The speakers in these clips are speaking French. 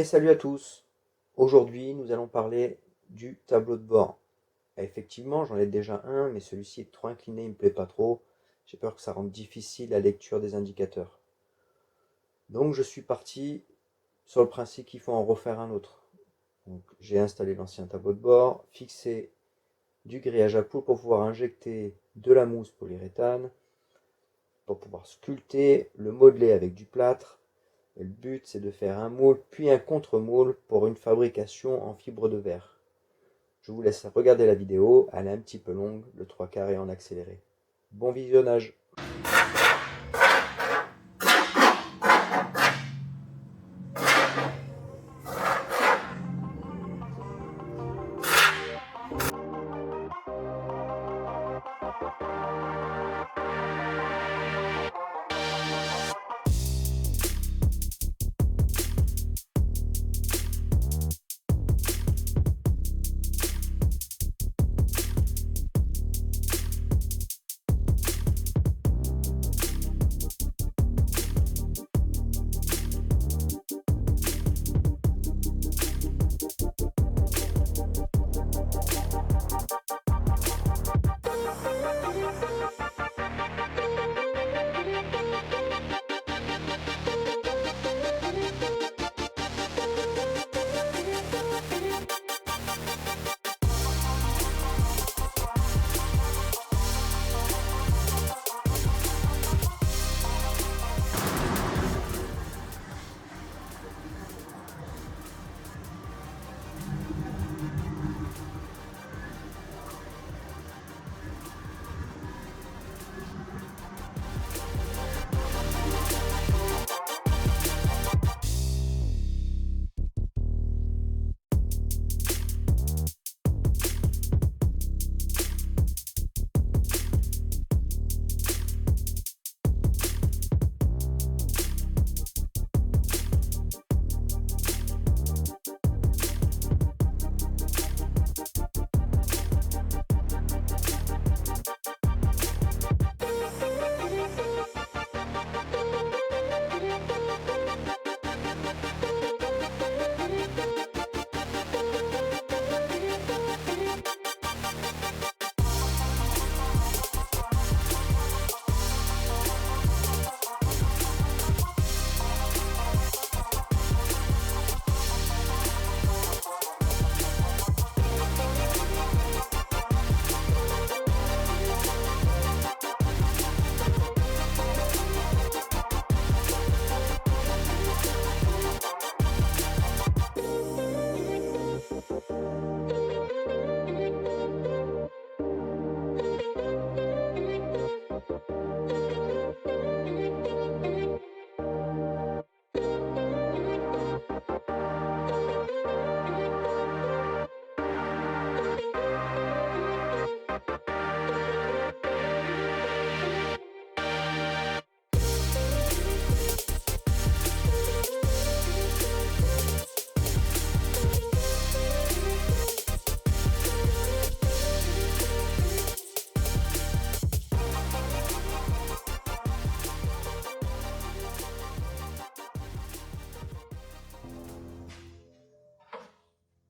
Et salut à tous! Aujourd'hui, nous allons parler du tableau de bord. Effectivement, j'en ai déjà un, mais celui-ci est trop incliné, il me plaît pas trop. J'ai peur que ça rende difficile la lecture des indicateurs. Donc je suis parti sur le principe qu'il faut en refaire un autre. Donc j'ai installé l'ancien tableau de bord, fixé du grillage à poule pour pouvoir injecter de la mousse polyuréthane, pour pouvoir sculpter, le modeler avec du plâtre. Et le but, c'est de faire un moule, puis un contre-moule pour une fabrication en fibre de verre. Je vous laisse regarder la vidéo, elle est un petit peu longue, le 3/4 est en accéléré. Bon visionnage!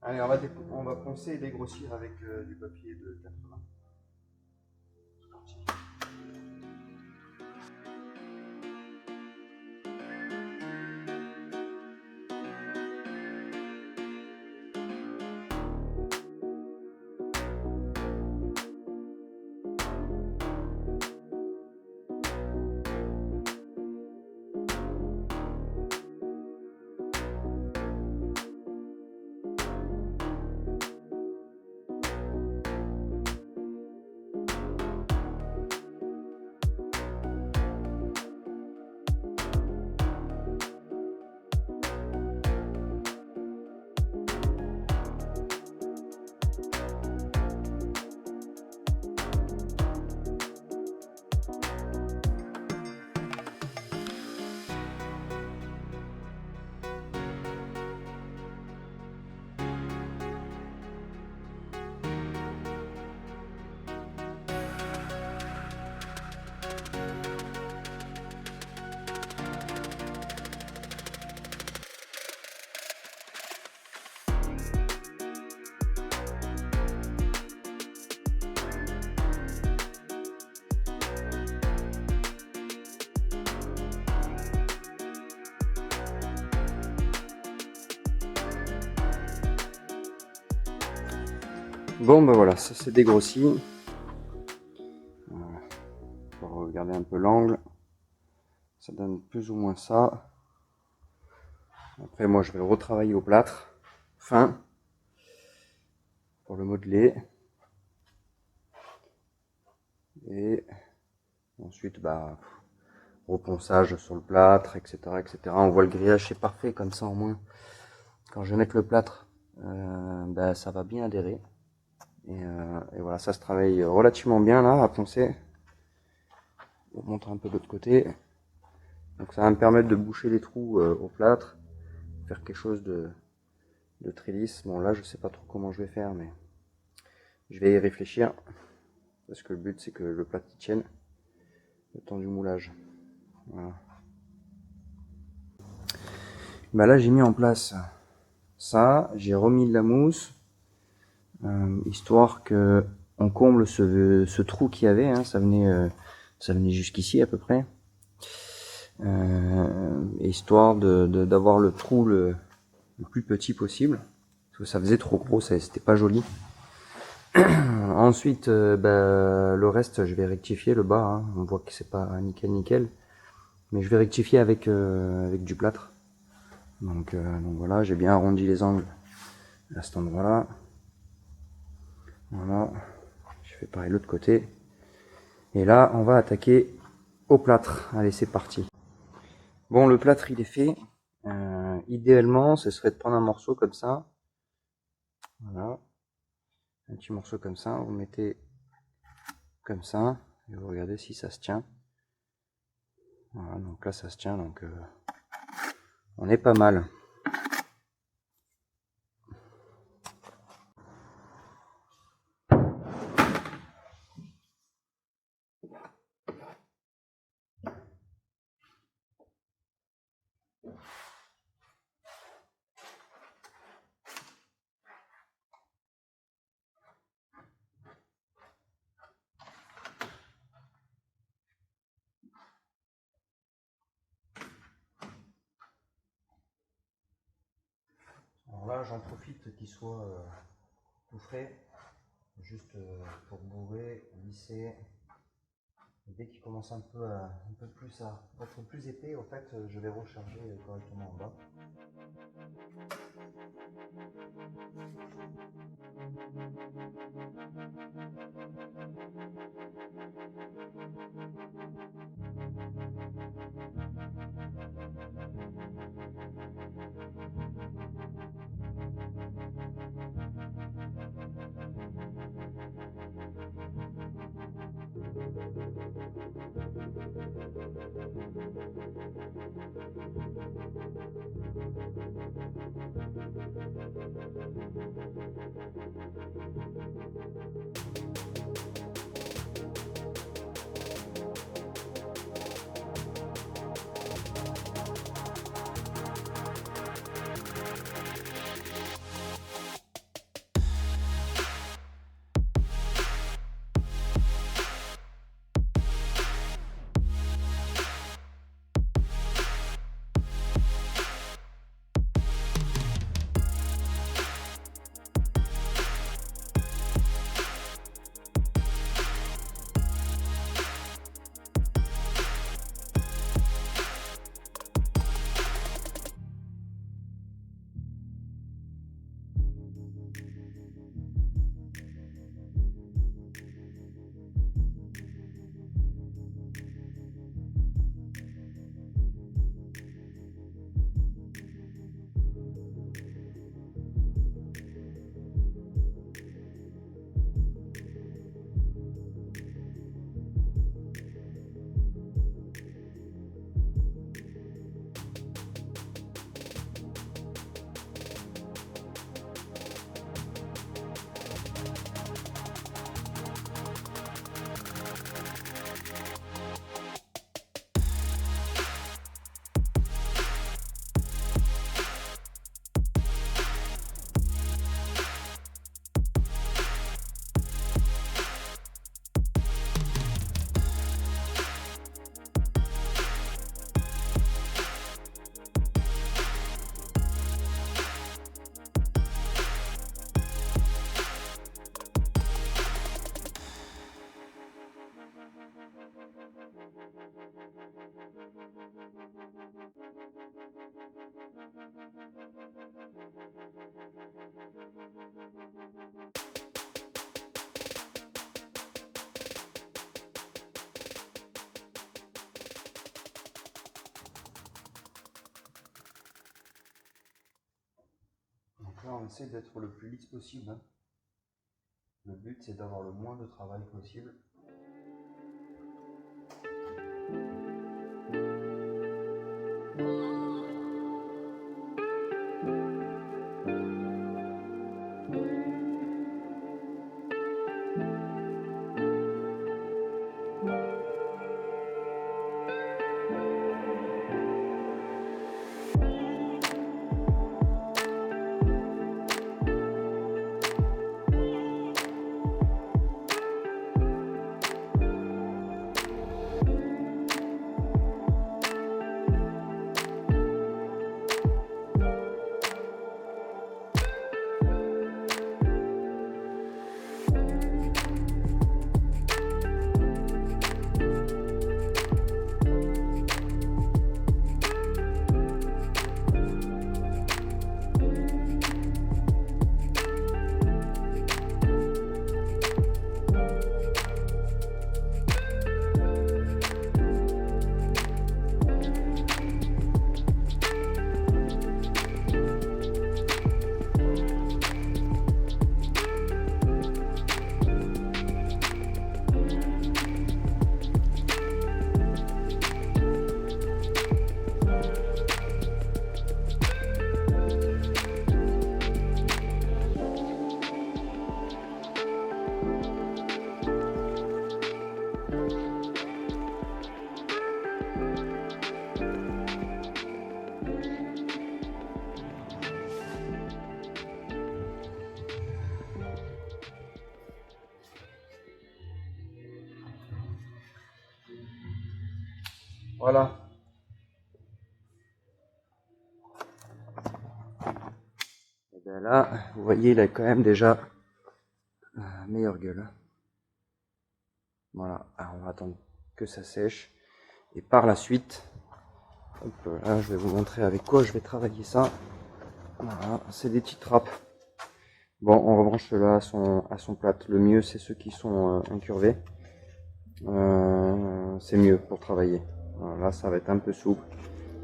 Allez, on va poncer et dégrossir avec du papier de 80. C'est parti. Bon ben voilà, ça c'est dégrossi. On va regarder un peu l'angle. Ça donne plus ou moins ça. Après moi je vais le retravailler au plâtre fin pour le modeler. Et ensuite bah reponçage sur le plâtre, etc., etc. On voit le grillage, c'est parfait comme ça au moins. Quand je vais mettre le plâtre, bah, ça va bien adhérer. Et voilà, ça se travaille relativement bien là à poncer. Je vous montre un peu de l'autre côté. Donc ça va me permettre de boucher les trous au plâtre, faire quelque chose de très lisse. Bon là je sais pas trop comment je vais faire, mais je vais y réfléchir. Parce que le but c'est que le plâtre tienne le temps du moulage. Voilà. Bah là j'ai mis en place ça, j'ai remis de la mousse, histoire que on comble ce trou qu'il y avait, hein, ça venait jusqu'ici à peu près. Histoire d'avoir le trou le plus petit possible, parce que ça faisait trop gros, c'était pas joli. Ensuite, le reste, je vais rectifier le bas, hein. On voit que c'est pas nickel, mais je vais rectifier avec du plâtre. Donc voilà, j'ai bien arrondi les angles à cet endroit-là. Voilà, je fais pareil de l'autre côté. Et là, on va attaquer au plâtre. Allez, c'est parti. Bon, le plâtre, il est fait. Idéalement, ce serait de prendre un morceau comme ça. Voilà. Un petit morceau comme ça. Vous mettez comme ça. Et vous regardez si ça se tient. Voilà, donc là, ça se tient. Donc, on est pas mal. Alors là, j'en profite qu'il soit tout frais, juste pour bourrer, lisser. Et dès qu'il commence un peu plus à être plus épais, en fait, je vais recharger correctement en bas. Là, on essaie d'être le plus lisse possible, hein. Le but, c'est d'avoir le moins de travail possible. Voilà. Et bien là, vous voyez, il a quand même déjà meilleure gueule. Voilà. Alors, on va attendre que ça sèche. Et par la suite, hop, là, je vais vous montrer avec quoi je vais travailler ça. Voilà, c'est des petites trappes. Bon, on rebranche cela à son plate. Le mieux, c'est ceux qui sont incurvés. C'est mieux pour travailler. Voilà, là, ça va être un peu souple.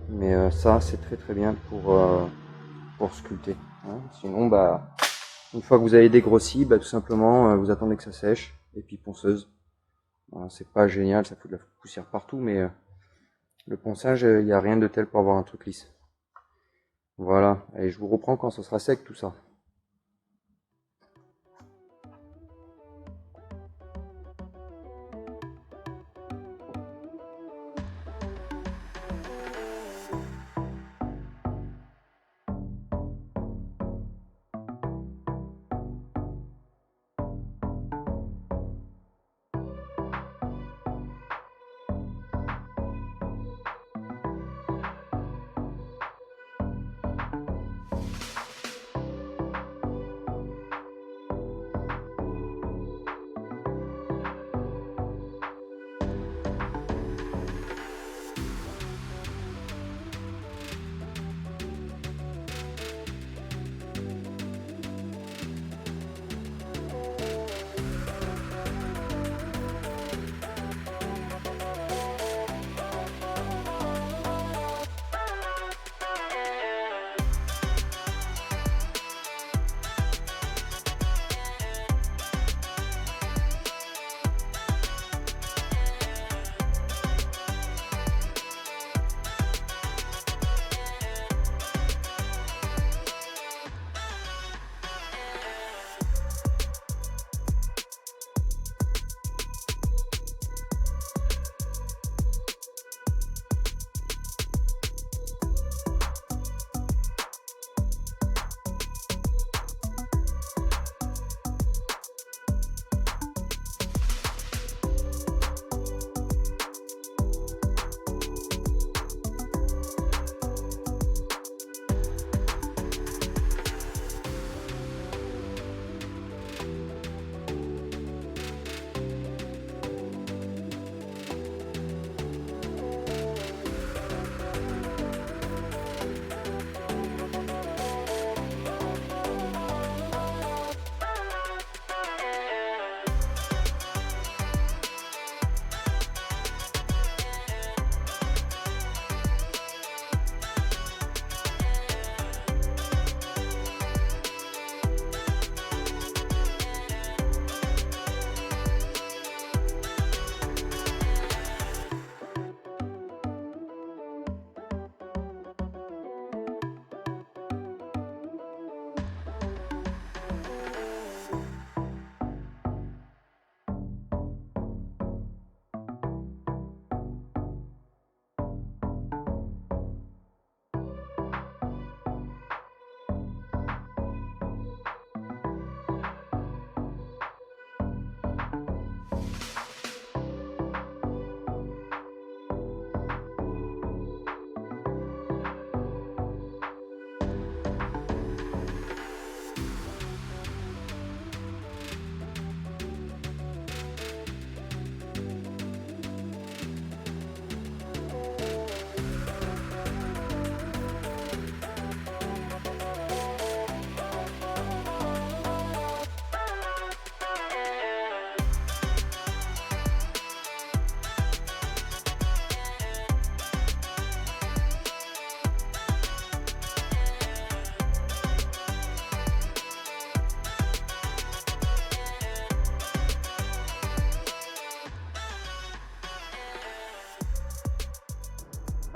Mais ça, c'est très très bien pour sculpter. Hein. Sinon, bah, une fois que vous avez dégrossi, bah, tout simplement, vous attendez que ça sèche. Et puis ponceuse. Voilà, c'est pas génial, ça fout de la poussière partout, mais le ponçage, il n'y a rien de tel pour avoir un truc lisse. Voilà, et je vous reprends quand ce sera sec tout ça.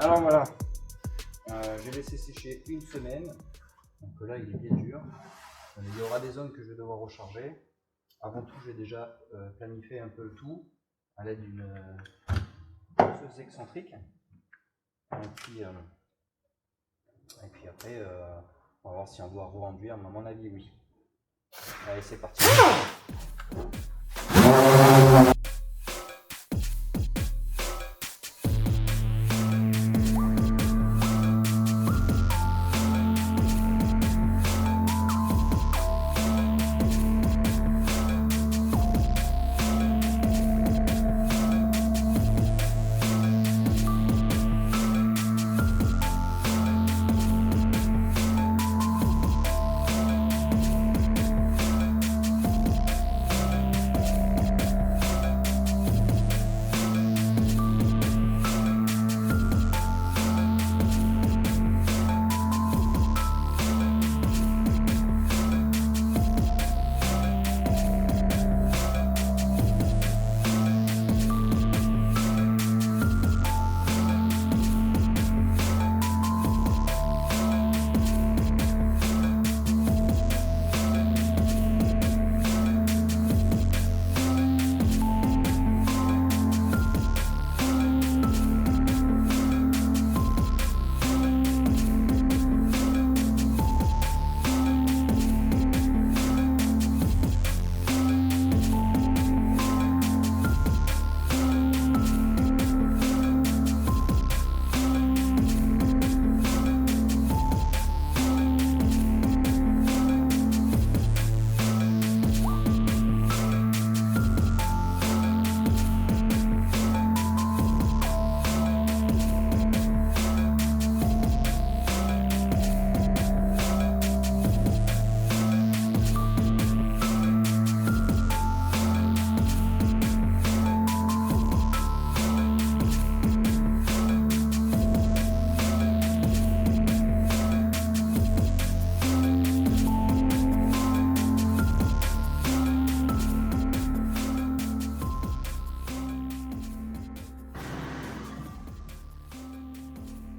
Alors voilà, j'ai laissé sécher une semaine, donc là il est bien dur. Il y aura des zones que je vais devoir recharger. Avant tout, j'ai déjà planifié un peu le tout à l'aide d'une ponceuse excentrique. Et puis après, on va voir si on doit re-enduire, mais à mon avis oui. Allez, c'est parti.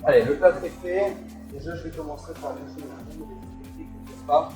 Allez, le plâtre est fait. Déjà, je vais commencer par boucher le trou des électriques, n'est-ce pas?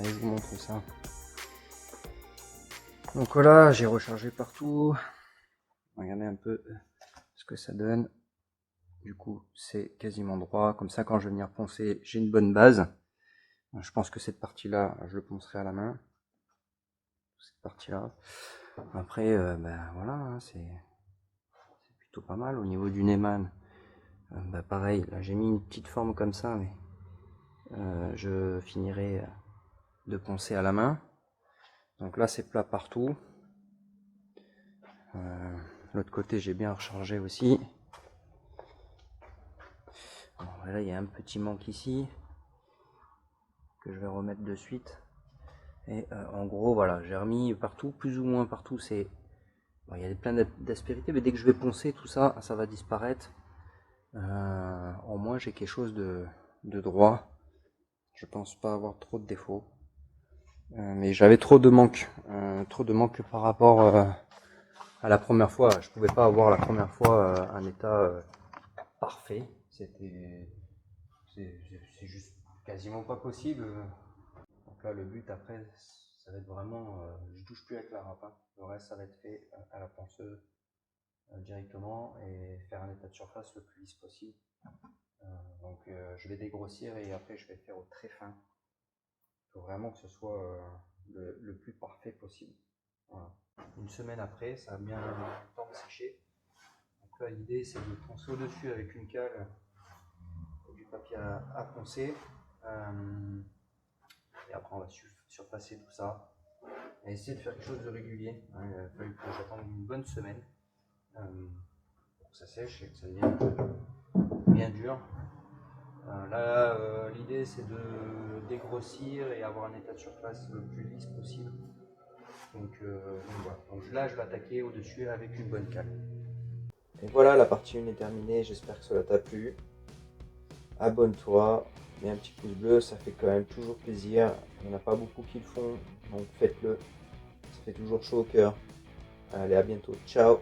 Allez, je vous montre ça. Donc voilà, j'ai rechargé partout. Regardez un peu ce que ça donne. Du coup, c'est quasiment droit. Comme ça, quand je vais venir poncer, j'ai une bonne base. Je pense que cette partie-là, je le poncerai à la main. Cette partie-là. Après, ben voilà, hein, c'est plutôt pas mal. Au niveau du Neyman, bah pareil, là j'ai mis une petite forme comme ça, mais je finirai de poncer à la main. Donc là, c'est plat partout. L'autre côté, j'ai bien rechargé aussi. Bon, là, il y a un petit manque ici que je vais remettre de suite. Et en gros, voilà, j'ai remis partout, plus ou moins partout. C'est bon, il y a plein d'aspérités, mais dès que je vais poncer, tout ça, ça va disparaître. Au moins, j'ai quelque chose de droit. Je pense pas avoir trop de défauts. Mais j'avais trop de manque par rapport à la première fois. Je pouvais pas avoir la première fois un état parfait. C'est juste quasiment pas possible. Donc là, le but après, ça va être vraiment, je touche plus avec la râpe, hein. Le reste, ça va être fait à la ponceuse directement et faire un état de surface le plus lisse possible. Donc je vais dégrossir et après je vais le faire au très fin. Il faut vraiment que ce soit le plus parfait possible. Voilà. Une semaine après, ça a bien le temps de sécher. Donc là, l'idée c'est de poncer au-dessus avec une cale et du papier à poncer. Et après, on va surpasser tout ça et essayer de faire quelque chose de régulier. Il a fallu que j'attende une bonne semaine pour que ça sèche et que ça devienne bien dur. Là, l'idée c'est de dégrossir et avoir un état de surface le plus lisse possible. Donc voilà. Donc là, je vais attaquer au-dessus avec une bonne cale. Et voilà, la partie 1 est terminée, j'espère que cela t'a plu. Abonne-toi, mets un petit pouce bleu, ça fait quand même toujours plaisir. Il n'y en a pas beaucoup qui le font, donc faites-le. Ça fait toujours chaud au cœur. Allez, à bientôt, ciao!